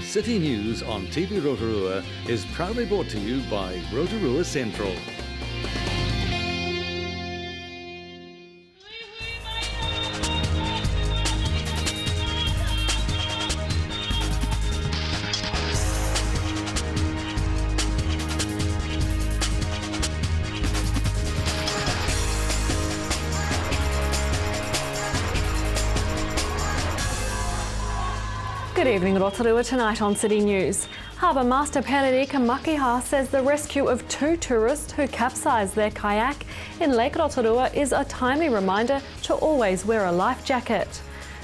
City News on TV Rotorua is proudly brought to you by Rotorua Central. Good evening, Rotorua. Tonight on City News. Harbour Master Pererika Makiha says the rescue of 2 tourists who capsized their kayak in Lake Rotorua is a timely reminder to always wear a life jacket.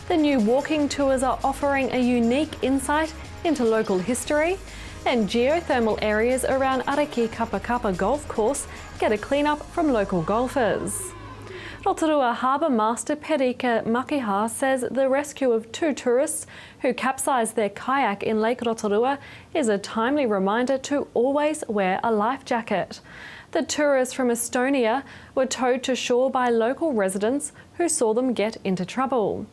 The new walking tours are offering a unique insight into local history, and geothermal areas around Ariki Kapakapa Golf Course get a clean-up from local golfers. Rotorua Harbour Master Pererika Makiha says the rescue of 2 tourists who capsized their kayak in Lake Rotorua is a timely reminder to always wear a life jacket. The tourists from Estonia were towed to shore by local residents who saw them get into trouble.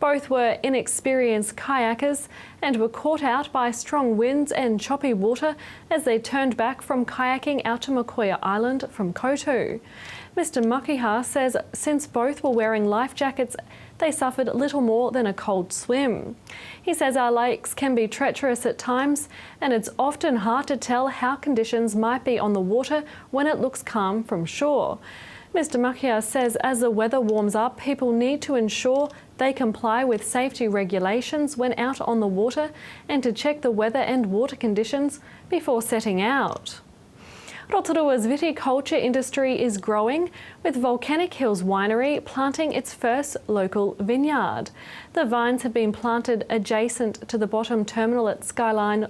Both were inexperienced kayakers and were caught out by strong winds and choppy water as they turned back from kayaking out to Makoia Island from Kotu. Mr Makiha says since both were wearing life jackets, they suffered little more than a cold swim. He says our lakes can be treacherous at times and it's often hard to tell how conditions might be on the water when it looks calm from shore. Mr Makiha says as the weather warms up, people need to ensure they comply with safety regulations when out on the water and to check the weather and water conditions before setting out. Rotorua's viticulture industry is growing, with Volcanic Hills Winery planting its first local vineyard. The vines have been planted adjacent to the bottom terminal at Skyline,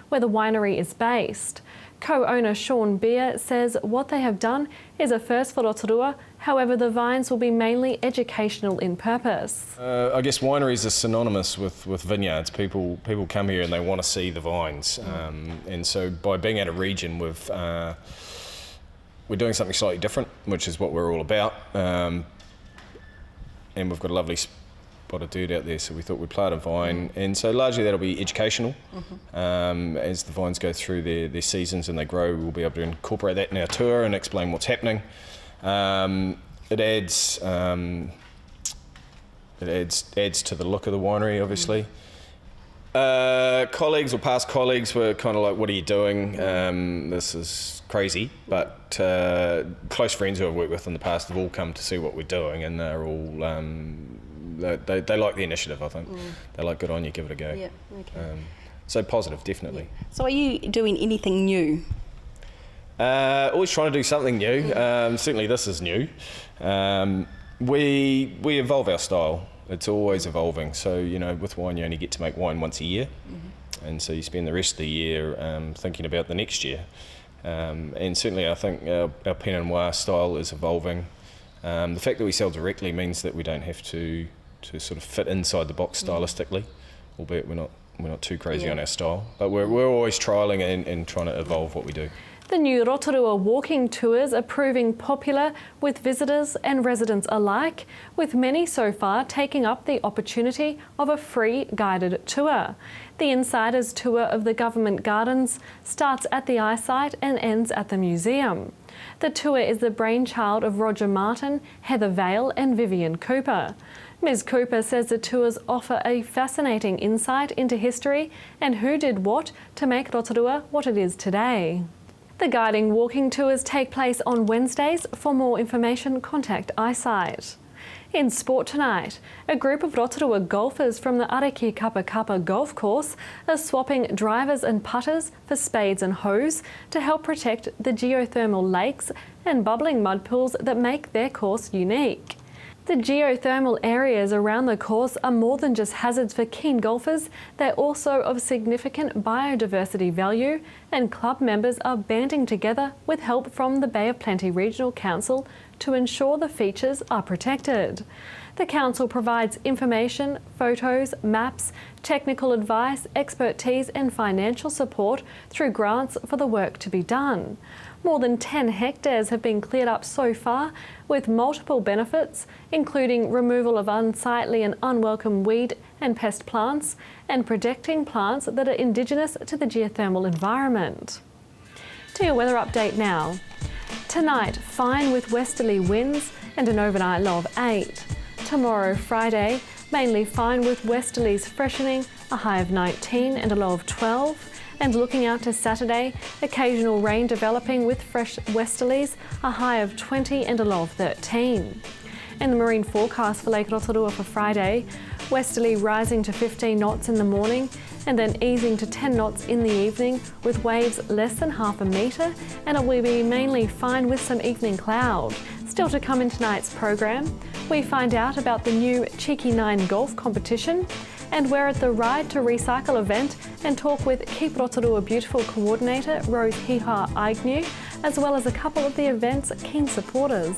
where the winery is based. Co-owner Sean Beer says what they have done is a first for Rotorua. However, the vines will be mainly educational in purpose. I guess wineries are synonymous with vineyards. People come here and they want to see the vines, and so by being at a region we're doing something slightly different, which is what we're all about, and we've got a lovely spot of dirt out there, so we thought we'd plant a vine, and so largely that'll be educational. As the vines go through their seasons and they grow, we'll be able to incorporate that in our tour and explain what's happening. It adds to the look of the winery, obviously. Colleagues or past colleagues were kind of like, what are you doing? This is crazy, but close friends who I've worked with in the past have all come to see what we're doing, and they're all they like the initiative, I think. They're like, good on you, give it a go. Yeah, okay. So positive, definitely. Yeah. So are you doing anything new? Always trying to do something new. Certainly this is new. We evolve our style. It's always evolving. So, you know, with wine you only get to make wine once a year. And so you spend the rest of the year thinking about the next year. And certainly I think our Pinot Noir style is evolving. The fact that we sell directly means that we don't have to sort of fit inside the box stylistically, albeit we're not too crazy on our style. But we're always trialling and trying to evolve what we do. The new Rotorua walking tours are proving popular with visitors and residents alike, with many so far taking up the opportunity of a free guided tour. The Insiders Tour of the Government Gardens starts at the eyesite and ends at the museum. The tour is the brainchild of Roger Martin, Heather Vale and Vivian Cooper. Ms Cooper says the tours offer a fascinating insight into history and who did what to make Rotorua what it is today. The guiding walking tours take place on Wednesdays. For more information, contact Eyesight. In sport tonight, a group of Rotorua golfers from the Ariki Kapakapa Golf Course are swapping drivers and putters for spades and hoes to help protect the geothermal lakes and bubbling mud pools that make their course unique. The geothermal areas around the course are more than just hazards for keen golfers, they're also of significant biodiversity value, and club members are banding together with help from the Bay of Plenty Regional Council to ensure the features are protected. The council provides information, photos, maps, technical advice, expertise and financial support through grants for the work to be done. More than 10 hectares have been cleared up so far, with multiple benefits, including removal of unsightly and unwelcome weed and pest plants, and protecting plants that are indigenous to the geothermal environment. To your weather update now. Tonight, fine with westerly winds and an overnight low of 8. Tomorrow, Friday, mainly fine with westerlies freshening, a high of 19 and a low of 12. And looking out to Saturday, occasional rain developing with fresh westerlies, a high of 20 and a low of 13. In the marine forecast for Lake Rotorua for Friday, westerly rising to 15 knots in the morning and then easing to 10 knots in the evening with waves less than half a metre, and it will be mainly fine with some evening cloud. Still to come in tonight's program, we find out about the new Cheeky 9 golf competition, and we're at the Ride to Recycle event and talk with Keep Rotorua Beautiful coordinator Rose Hiha Agnew, as well as a couple of the event's keen supporters.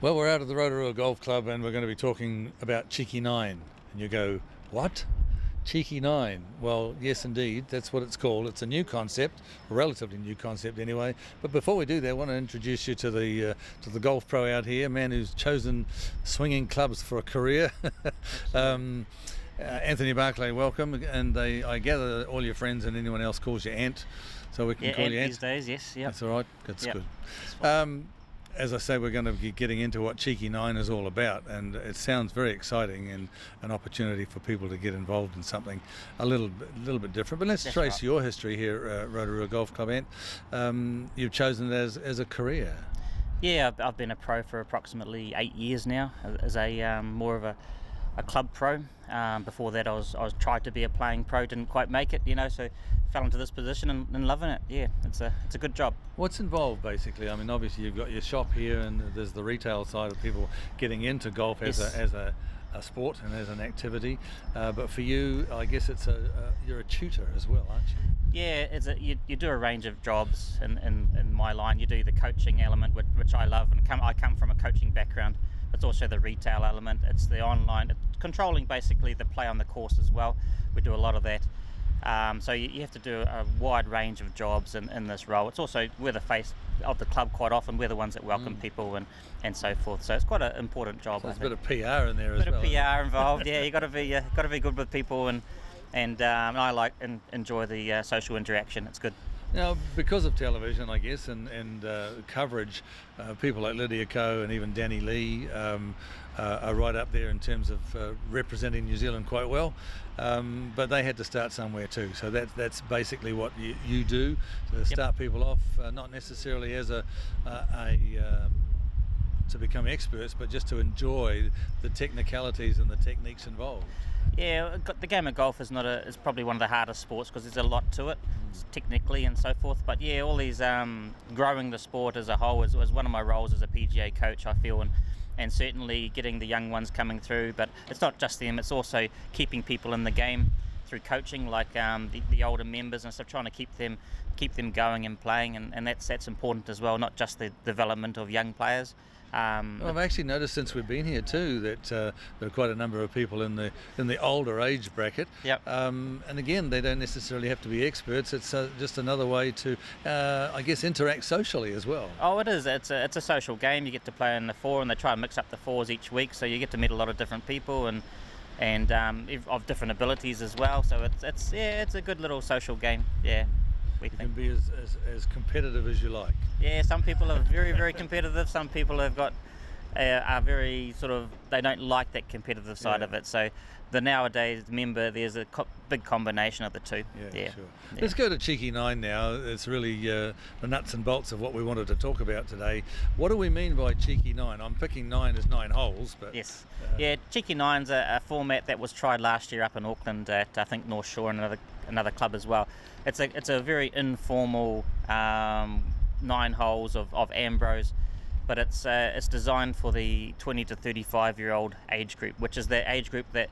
Well, we're out at the Rotorua Golf Club and we're going to be talking about Cheeky 9. And you go, what? Cheeky 9? Well, yes indeed, that's what it's called. It's a new concept, a relatively new concept anyway. But before we do that, I want to introduce you to the golf pro out here, a man who's chosen swinging clubs for a career. Anthony Barclay, welcome. And I gather all your friends and anyone else calls you Ant, so we can call you Ant. These days, yes. Yep. That's all right, that's good. As I say, we're going to be getting into what Cheeky 9 is all about, and it sounds very exciting and an opportunity for people to get involved in something a little bit different. But let's trace your history here at Rotorua Golf Club, Ant. You've chosen it as a career. Yeah, I've been a pro for approximately 8 years now, as a more of a club pro. Before that, I was tried to be a playing pro, didn't quite make it, so fell into this position and loving it. Yeah, it's a good job. What's involved basically? I mean, obviously you've got your shop here, and there's the retail side of people getting into golf as a sport and as an activity. But for you, I guess you're a tutor as well, aren't you? Yeah, you do a range of jobs in my line. You do the coaching element, which I love, and I come from a coaching background. It's also the retail element. It's the online, controlling basically the play on the course as well. We do a lot of that. So you have to do a wide range of jobs in this role. It's also, we're the face of the club quite often. We're the ones that welcome people and so forth. So it's quite an important job. So there's a bit of PR in there as well. A bit of PR involved. Yeah, you got to be good with people, and I like and enjoy the social interaction. It's good. Now, because of television, I guess, and coverage, people like Lydia Ko and even Danny Lee are right up there in terms of representing New Zealand quite well. But they had to start somewhere too. So that's basically what you do, to start people off, not necessarily as to become experts, but just to enjoy the technicalities and the techniques involved. Yeah, the game of golf is is probably one of the hardest sports because there's a lot to it, technically and so forth. But yeah, all these growing the sport as a whole was one of my roles as a PGA coach, I feel, and certainly getting the young ones coming through. But it's not just them; it's also keeping people in the game through coaching, like the older members and stuff, trying to keep them going and playing, and that's important as well. Not just the development of young players. I've actually noticed since we've been here too that there are quite a number of people in the older age bracket. Yep. And again, they don't necessarily have to be experts. It's just another way to, I guess, interact socially as well. Oh, it is. It's a social game. You get to play in the four, and they try and mix up the fours each week, so you get to meet a lot of different people and of different abilities as well. So it's a good little social game. Yeah. You can be as competitive as you like. Yeah, some people are very, very competitive. Some people have got are very they don't like that competitive side of it. So the nowadays member, there's a big combination of the two. Yeah, sure. Yeah. Let's go to Cheeky 9 now. It's really the nuts and bolts of what we wanted to talk about today. What do we mean by Cheeky 9? I'm picking 9 as 9 holes, but yes, Cheeky 9's a format that was tried last year up in Auckland at I think North Shore and another club as well. It's a very informal 9 holes of Ambrose, but it's designed for the 20 to 35-year-old age group, which is the age group that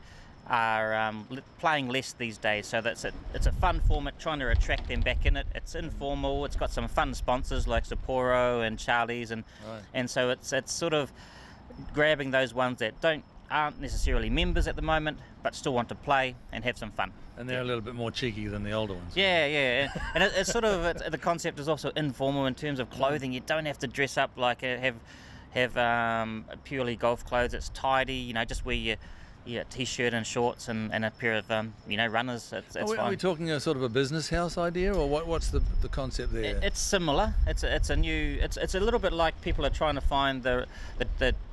are playing less these days. So it's a fun format, trying to attract them back in it. It's informal. It's got some fun sponsors like Sapporo and Charlie's, and so it's sort of grabbing those ones that aren't necessarily members at the moment, but still want to play and have some fun. And they're a little bit more cheeky than the older ones. Yeah. And it's sort of the concept is also informal in terms of clothing. You don't have to dress up like have purely golf clothes. It's tidy. Just wear your t-shirt and shorts and a pair of runners. It's fine. Are we talking a sort of a business house idea, or what's the concept there? It's similar. It's a little bit like people are trying to find the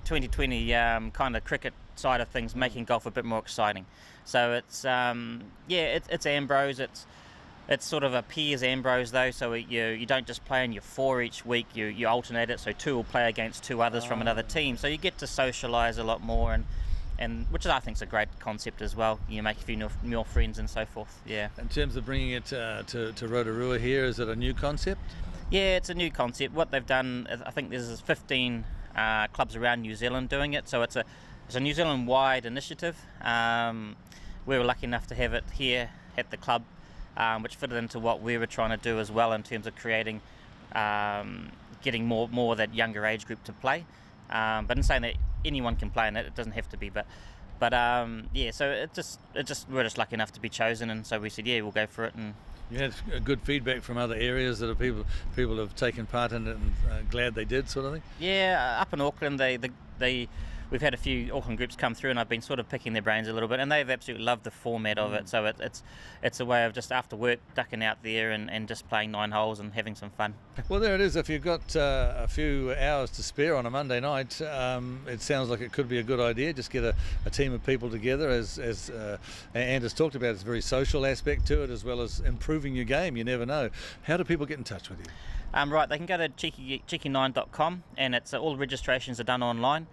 2020 kind of cricket side of things, making golf a bit more exciting. So it's Ambrose. It's sort of a peers Ambrose though, so you don't just play in your 4 each week. You alternate it, so 2 will play against 2 others from another team. So you get to socialise a lot more, and which I think is a great concept as well. You make a few more friends and so forth. Yeah. In terms of bringing it to Rotorua here, is it a new concept? Yeah, it's a new concept. What they've done, I think there's 15 clubs around New Zealand doing it. So it's a New Zealand-wide initiative. We were lucky enough to have it here at the club, which fitted into what we were trying to do as well in terms of creating, getting more of that younger age group to play. But in saying that anyone can play in it, it doesn't have to be. But so we're just lucky enough to be chosen, and so we said, yeah, we'll go for it. And you had good feedback from other areas that people have taken part in it, and glad they did, sort of thing. Yeah, up in Auckland, we've had a few Auckland groups come through, and I've been sort of picking their brains a little bit, and they've absolutely loved the format of it. So it's a way of just after work ducking out there and just playing 9 holes and having some fun. Well, there it is. If you've got a few hours to spare on a Monday night, it sounds like it could be a good idea. Just get a team of people together, as Anders talked about. It's a very social aspect to it, as well as improving your game. You never know. How do people get in touch with you? Right, they can go to cheeky9.com, and it's all the registrations are done online.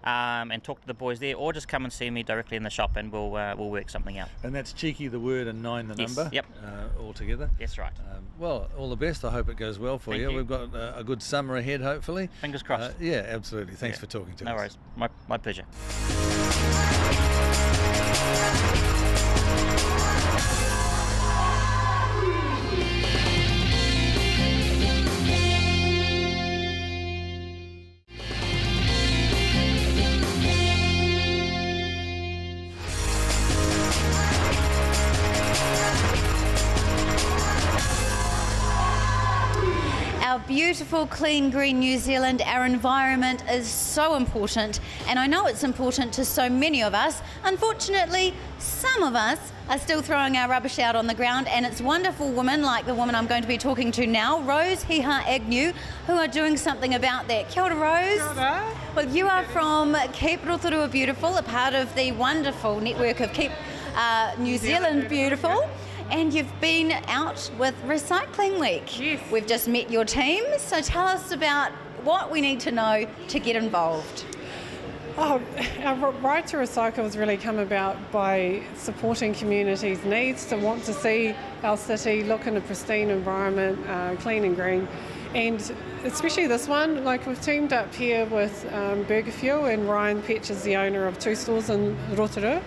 And talk to the boys there, or just come and see me directly in the shop, and we'll work something out. And that's cheeky, the word, and 9 the number. Yep. All together. That's right. Well, all the best. I hope it goes well for you. We've got a good summer ahead, hopefully. Fingers crossed. Yeah, absolutely. Thanks for talking to us. No worries. My pleasure. Beautiful, clean, green New Zealand. Our environment is so important, and I know it's important to so many of us. Unfortunately, some of us are still throwing our rubbish out on the ground, and it's wonderful women like the woman I'm going to be talking to now, Rose Hiha-Agnew, who are doing something about that. Kia ora, Rose. Kia ora. Well, you are from Keep Rotorua Beautiful, a part of the wonderful network of Keep New Zealand Beautiful. And you've been out with Recycling Week. Yes. We've just met your team, so tell us about what we need to know to get involved. Our right to recycle has really come about by supporting communities' needs to want to see our city look in a pristine environment, clean and green. And especially this one, like we've teamed up here with Burger Fuel, and Ryan Petch is the owner of 2 stores in Rotorua.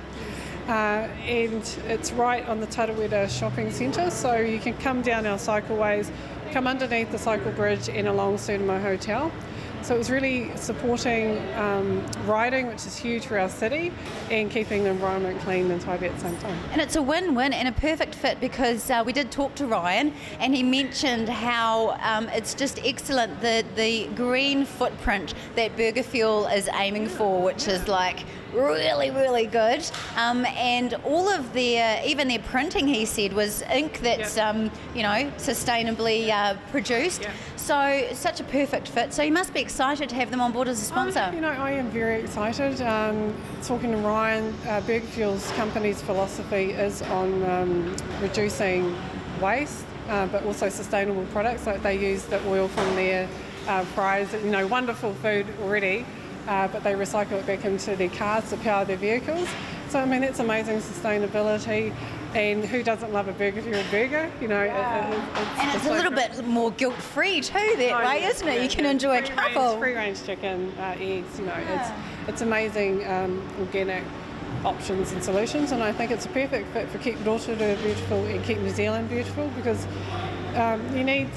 And it's right on the Tarawera shopping centre, so you can come down our cycleways, come underneath the cycle bridge and along Surnamo Hotel. So it was really supporting riding, which is huge for our city, and keeping the environment clean and tidy at the same time. And it's a win-win and a perfect fit, because we did talk to Ryan, and he mentioned how it's just excellent, the green footprint that Burger Fuel is aiming for, which is like really, really good. And all of even their printing, he said, was ink that's sustainably produced. Yeah. So such a perfect fit. So you must be excited to have them on board as a sponsor. I am very excited. Talking to Ryan, Burger Fuel's company's philosophy is on reducing waste, but also sustainable products. Like they use the oil from their fries, wonderful food already. But they recycle it back into their cars to power their vehicles. So I mean, that's amazing sustainability. And who doesn't love a burger fuel burger? You know, And it's a little bit more guilt-free too that way, isn't it? You can enjoy a couple. Free-range chicken, eggs, you know, it's amazing organic options and solutions, and I think it's a perfect fit for Keep Rotorua beautiful and Keep New Zealand beautiful, because you need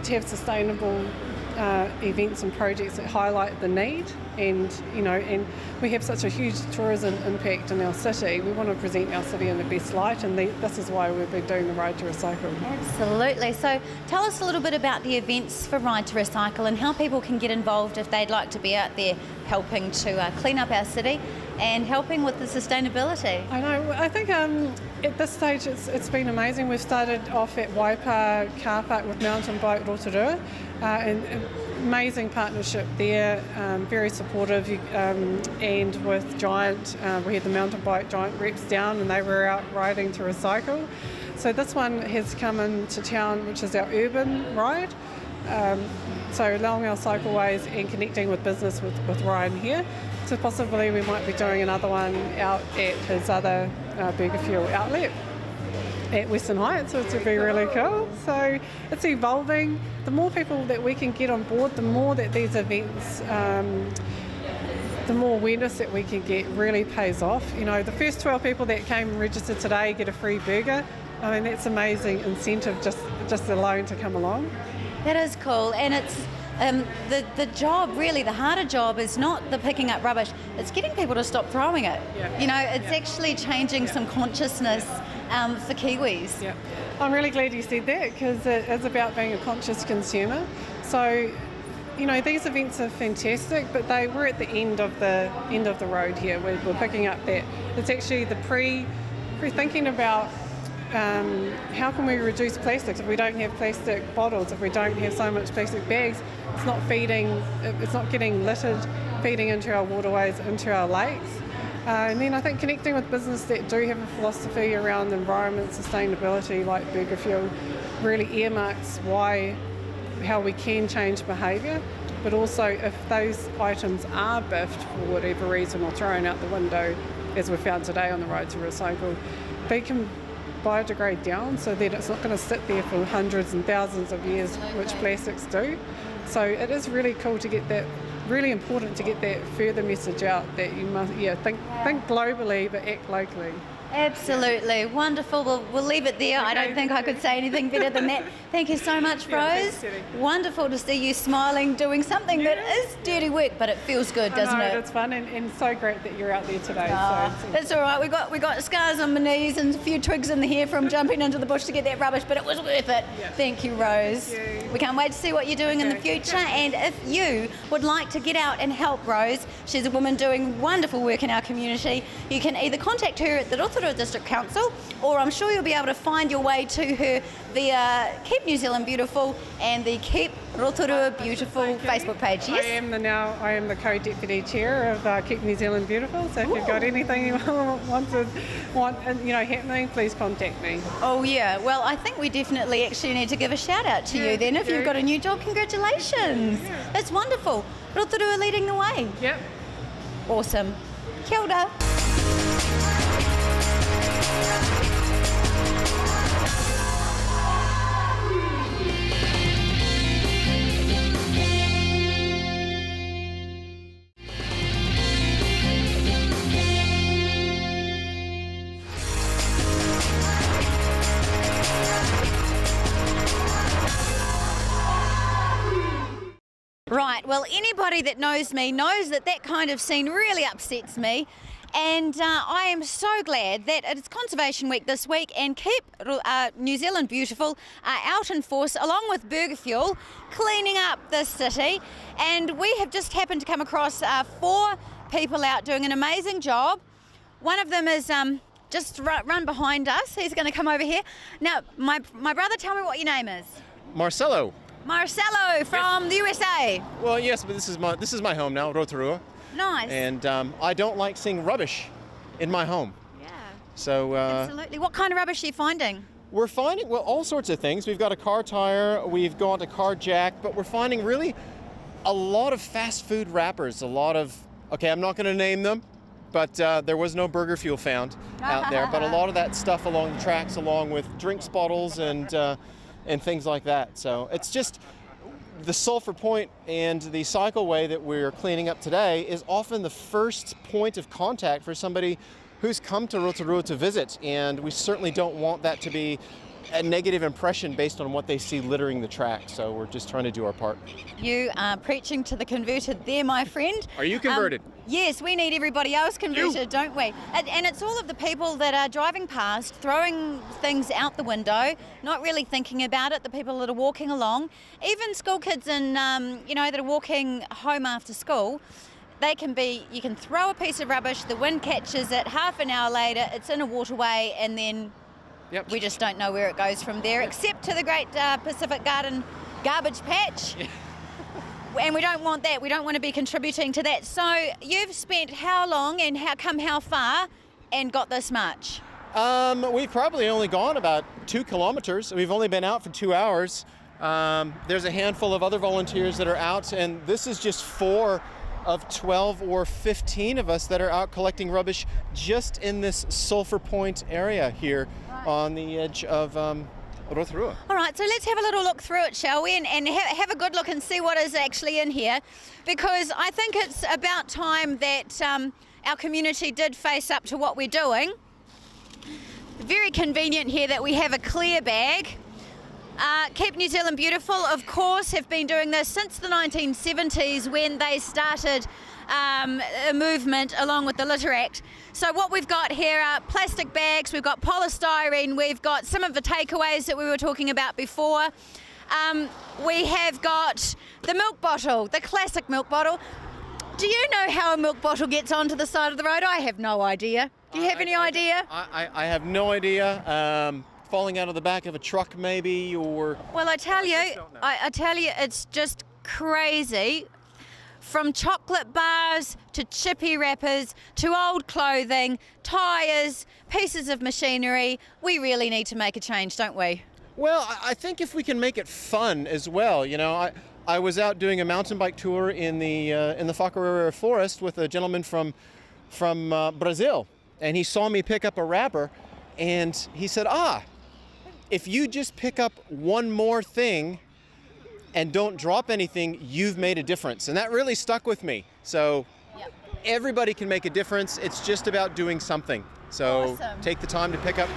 to have sustainable events and projects that highlight the need, and we have such a huge tourism impact in our city. We want to present our city in the best light, and this is why we've been doing the Ride to Recycle. Absolutely. So tell us a little bit about the events for Ride to Recycle and how people can get involved if they'd like to be out there helping to clean up our city and helping with the sustainability. I know. I think at this stage it's been amazing. We've started off at Waipa car park with Mountain Bike Rotorua, and amazing partnership there, very supportive, and with Giant, we had the mountain bike Giant reps down and they were out riding to recycle. So this one has come into town, which is our urban ride. So along our cycleways and connecting with business with Ryan here. So possibly we might be doing another one out at his other burger fuel outlet at Western Heights, which would be really cool. So it's evolving. The more people that we can get on board, the more that these events, the more awareness that we can get really pays off. You know, the first 12 people that came and registered today get a free burger. I mean, that's amazing incentive just alone to come along. That is cool, and it's the job, really, the harder job is not the picking up rubbish, it's getting people to stop throwing it. Yeah. You know, it's actually changing some consciousness for Kiwis. Yeah. I'm really glad you said that, because it is about being a conscious consumer. So, you know, these events are fantastic, but we're at the end of the road here. We're picking up that. It's actually the pre-thinking about how can we reduce plastics if we don't have plastic bottles, if we don't have so much plastic bags. It's not getting littered, feeding into our waterways, into our lakes. And then I think connecting with business that do have a philosophy around environment, sustainability, like Burger Fuel, really earmarks how we can change behaviour, but also if those items are biffed for whatever reason or thrown out the window, as we found today on the Ride to Recycle, they can biodegrade down so that it's not going to sit there for hundreds and thousands of years, which plastics do. So it is really cool to get that, really important to get that further message out that you must think globally but act locally. Absolutely. Wonderful. We'll leave it there. Okay. I don't think I could say anything better than that. Thank you so much, Rose. Thanks, wonderful to see you smiling, doing something that is dirty work, but it feels good, doesn't it? It's fun and so great that you're out there today. That's all right. We got scars on my knees and a few twigs in the hair from jumping into the bush to get that rubbish, but it was worth it. Yeah. Thank you, Rose. Thank you. We can't wait to see what you're doing in the future. And if you would like to get out and help Rose, she's a woman doing wonderful work in our community, you can either contact her at the Rotorua District Council, or I'm sure you'll be able to find your way to her via Keep New Zealand Beautiful and the Keep Rotorua Beautiful Facebook page. Yes? I am the co-deputy chair of Keep New Zealand Beautiful. So if you've got anything you want happening, please contact me. Oh yeah. Well, I think we definitely actually need to give a shout out to you then. If you've got a new job, congratulations. Yeah. That's wonderful. Rotorua leading the way. Yep. Awesome. Kia ora. Right, well, anybody that knows me knows that kind of scene really upsets me. And I am so glad that it's Conservation Week this week and Keep New Zealand Beautiful are out in force along with Burger Fuel cleaning up the city. And we have just happened to come across 4 people out doing an amazing job. One of them is just run behind us. He's going to come over here. Now, my brother, tell me what your name is. Marcelo. Marcelo from the USA. Well, yes, but this is my home now, Rotorua. Nice. And I don't like seeing rubbish in my home. Yeah. So absolutely. What kind of rubbish are you finding? we're finding all sorts of things. We've got a car tire, we've got a car jack, but we're finding really a lot of fast food wrappers. A lot of, okay, I'm not going to name them, but there was no burger fuel found out there. But a lot of that stuff along the tracks, along with drinks bottles and things like that. So it's just the Sulphur Point and the cycleway that we're cleaning up today is often the first point of contact for somebody who's come to Rotorua to visit, and we certainly don't want that to be a negative impression based on what they see littering the track. So we're just trying to do our part. You are preaching to the converted there, my friend. Are you converted? Yes, we need everybody else converted, don't we? And it's all of the people that are driving past, throwing things out the window, not really thinking about it, the people that are walking along, even school kids and, that are walking home after school. You can throw a piece of rubbish, the wind catches it, half an hour later, it's in a waterway, and then we just don't know where it goes from there, except to the Great Pacific Garden garbage patch. And we don't want that. We don't want to be contributing to that. So you've spent how long and how far and got this much? We've probably only gone about 2 kilometers. We've only been out for 2 hours. There's a handful of other volunteers that are out, and this is just 4 of 12 or 15 of us that are out collecting rubbish just in this Sulphur Point area here on the edge of Rotorua. All right, so let's have a little look through it, shall we? And have a good look and see what is actually in here, because I think it's about time that our community did face up to what we're doing. Very convenient here that we have a clear bag. Keep New Zealand Beautiful, of course, have been doing this since the 1970s when they started a movement along with the Litter Act. So what we've got here are plastic bags, we've got polystyrene, we've got some of the takeaways that we were talking about before. We have got the milk bottle, the classic milk bottle. Do you know how a milk bottle gets onto the side of the road? I have no idea. Do you have any idea? I have no idea. Falling out of the back of a truck maybe, or... Well, I tell you, it's just crazy. From chocolate bars to chippy wrappers to old clothing, tyres, pieces of machinery, we really need to make a change, don't we? Well, I think if we can make it fun as well, I was out doing a mountain bike tour in the Whakarerea forest with a gentleman from Brazil, and he saw me pick up a wrapper, and he said, if you just pick up one more thing and don't drop anything, you've made a difference. And that really stuck with me. So everybody can make a difference. It's just about doing something. So take the time to pick up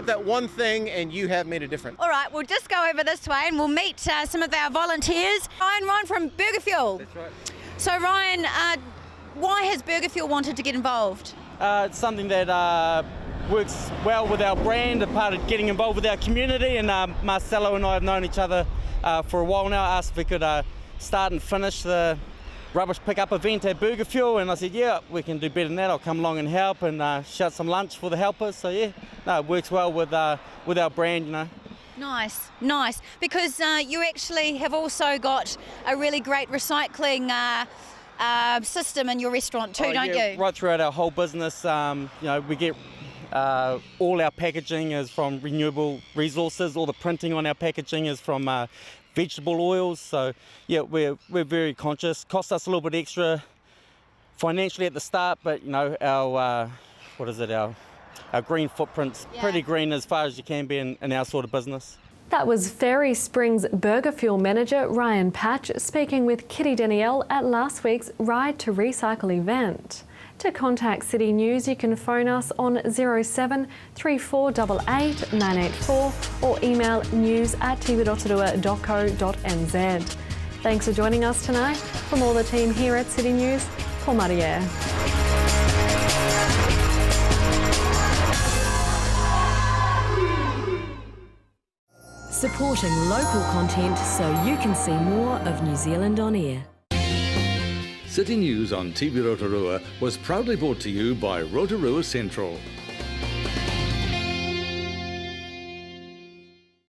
that one thing, and you have made a difference. All right, we'll just go over this way and we'll meet some of our volunteers. Ryan from Burger Fuel. That's right. So Ryan, why has Burger Fuel wanted to get involved? It's something that works well with our brand, a part of getting involved with our community, and Marcelo and I have known each other for a while now. Asked if we could start and finish the rubbish pickup event at Burger Fuel, and I said, yeah, we can do better than that. I'll come along and help and shout some lunch for the helpers. So yeah, no, it works well with our brand, Nice, because you actually have also got a really great recycling system in your restaurant too, don't you? Right throughout our whole business, we get all our packaging is from renewable resources. All the printing on our packaging is from vegetable oils. So yeah, we're very conscious. Cost us a little bit extra financially at the start, but our our green footprint's pretty green as far as you can be in our sort of business. That was Ferry Springs Burger Fuel manager Ryan Patch speaking with Kitty Danielle at last week's Ride to Recycle event. To contact City News, you can phone us on 07 3488 984 or email news@tv.rotorua.co.nz. Thanks for joining us tonight. From all the team here at City News, Paul Maria. Supporting local content so you can see more of New Zealand on air. City News on TV Rotorua was proudly brought to you by Rotorua Central.